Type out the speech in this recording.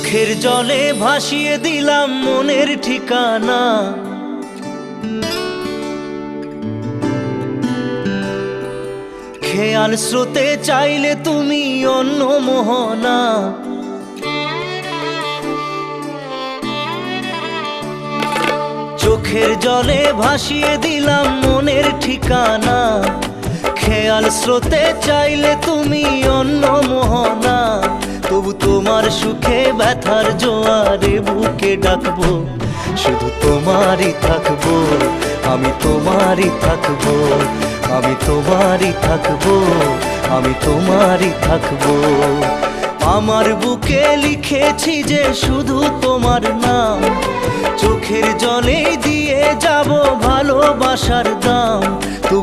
চোখের জলে ভাসিয়ে দিলাম মনের ঠিকানা। খেয়াল স্রোতে চাইলে তুমি অন্য মোহনা। চোখের জলে ভাসিয়ে দিলাম মনের ঠিকানা। খেয়াল স্রোতে চাইলে তুমি অন্য মোহনা। তবু তোমার সুখে ব্যথার জোয়ারে বুকে ডাকবো, শুধু তোমারই থাকবো, আমি তোমারই থাকবো, আমি তোমারই থাকবো, আমি তোমারই থাকবো। আমার বুকে লিখেছি যে শুধু তোমার নাম, চোখের জলে দিয়ে যাব ভালোবাসার দাম। তবু